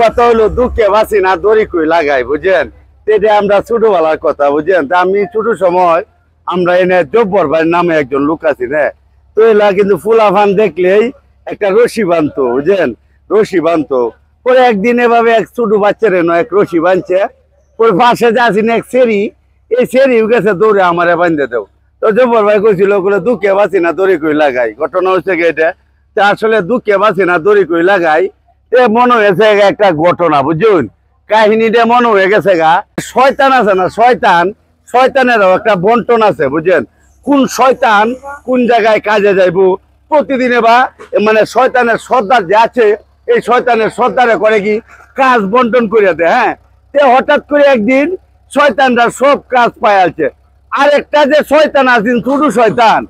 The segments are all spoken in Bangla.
কথা হলো দুঃখে বাঁচি না দড়ি কই লাগাই বুঝেন। এটা আমরা ছোটবেলার কথা বুঝেন। তা আমি ছোট সময় আমরা এনে জব্বর ভাই নামে একজন লোক আছি না, তো এলা কিন্তু ফুলাফান দেখলেই একটা রশি বানতো বুঝেন, রশি বানতো। পরে একদিন এভাবে এক ছোট বাচ্চার এক রশি বানছে, পরে পাশে যাচ্ছি না এক সেরি, এই সেরি গেছে দৌড়ে আমারে বান্ধে দেও। তো জব্বর ভাই কইছিল ওগুলো দুঃখে বাঁচি না দড়ি কই লাগাই। ঘটনা হচ্ছে এটা, তা আসলে দুঃখে বাঁচি না দড়ি কই লাগাই এ মনে হয়েছে একটা ঘটনা বুঝুন। কাহিনীটা মনে হয়ে গেছে গা, শয়তান আছে না শয়তান, শয়তানেরও একটা বন্টন আছে বুঝেন। কোন শয়তান কোন জায়গায় কাজে যাইব প্রতিদিনে, বা মানে শয়তানের সর্দার যে আছে এই শয়তানের সর্দারে করে কি কাজ বন্টন করে দেয়। হ্যাঁ, তে হঠাৎ করে একদিন শয়তানরা সব কাজ পাইছে, আর একটা যে শয়তান আছেন ছোট শয়তান,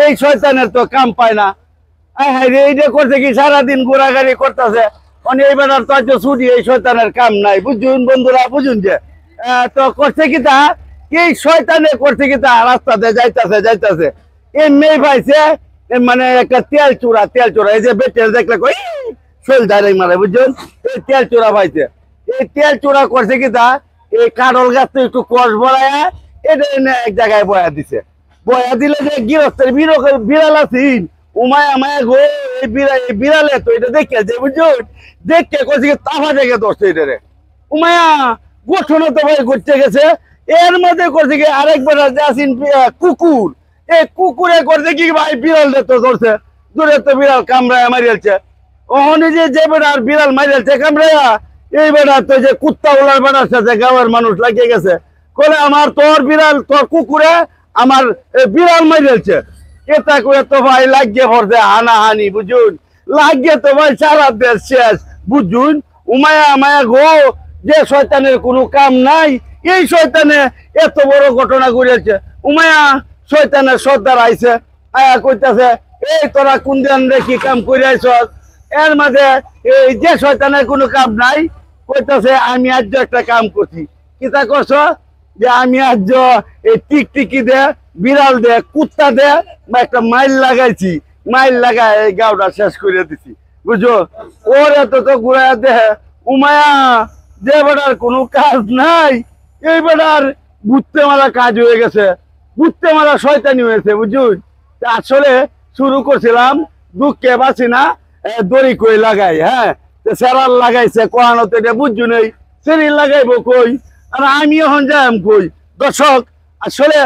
এই শয়তানের তো কাম পায় না। এইটা করছে কি সারাদিন ঘোরাঘুরি করতেছে, মানে এইবার তো আজ ছুটি, এই শয়তানের কাম নাই বুঝুন বন্ধুরা, বুঝুন যে তো করছে কি তা এই শয়তানে করছে কি তা রাস্তাতে যাইতাছে এই মেয়ে পাইছে মানে একটা তেল চূড়া এই যে বেটের দেখলে কই শৈল ধারে মারে বুঝছেন, এই তেল চূড়া পাইছে। এই তেল চূড়া করছে কি তা এই কাঠল গাছ তো একটু কষ বড়ায় এটা এনে এক জায়গায় বয়া দিছে। বয়া দিলে যে গৃহস্থের বিড়াল আছেন উমায়া মায়া গো, এই বিড়ালে তো এটা দেখে যে বুঝুন, দেখে করছে কি তাফা দেখে দোষে এটা উমায়া গঠন তো ভাই করতে গেছে। এর মধ্যে করছে কি আরেকবার আসেন কুকুর, এই কুকুরে করছে কি ভাই বিড়াল তো ধরছে, দূরে তো বিড়াল কামড়ায় মারিয়েছে। ওখানে যে বেড়া আর বিড়াল মারিয়েছে কামড়াইয়া, এই বেড়া তো যে কুত্তা ওলার বেড়ার সাথে গাঁয়ের মানুষ লাগিয়ে গেছে, বলে আমার তোর বিড়াল তোর কুকুরে আমার বিড়াল মারিয়েছে। এটা করে তো ভাই লাগিয়ে পড়ছে হানাহানি বুঝুন, লাগিয়ে তো ভাই সারা দেশ শেষ বুঝুন। উমায়া মায়া গো, যে শয়তানের কোনো কাম নাই এই শয়তানে এত বড় ঘটনা করেছে। উমায়া শয়তানের সর্দার আইছে, আয়া কইতাছে এই তোরা কোন দিন রে কি কাম করে আইছ। এর মাঝে এই যে শয়তানের কোনো কাম নাই কইতাছে আমি আজ একটা কাম করছি। কিতা করছ, যে আমি আজ এই টিকটিকি দে বিড়াল দে কুত্তা দে একটা মাইল লাগাইছি, মাইল লাগাই এই গাঁওটা শেষ করে দিছি বুঝো। ওর এত তো ঘুরাইয়া দেহে উমায়া যে বেটার কোনো কাজ নাই, এই বেটার বুঝতে মারা কাজ হয়ে গেছে, বুঝতে মারা শয়তানি হয়েছে বুঝুন। আসলে শুরু করছিলাম দুঃখে বাঁচি না দড়ি কই লাগাই। হ্যাঁ, সেরাল লাগাইছে কোহানো তো এটা বুঝছু নেই, সেরিল লাগাইবো কই, আর আমি এখন যাই কই। দর্শক আসলে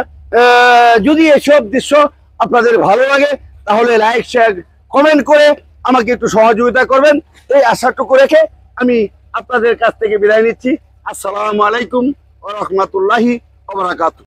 যদি এসব দৃশ্য আপনাদের ভালো লাগে তাহলে লাইক শেয়ার কমেন্ট করে আমাকে একটু সহযোগিতা করবেন, এই আশাটুকু রেখে আমি আপনাদের কাছ থেকে বিদায় নিচ্ছি। আসসালামু আলাইকুম ওয়া রাহমাতুল্লাহি ওয়া বারাকাতুহু।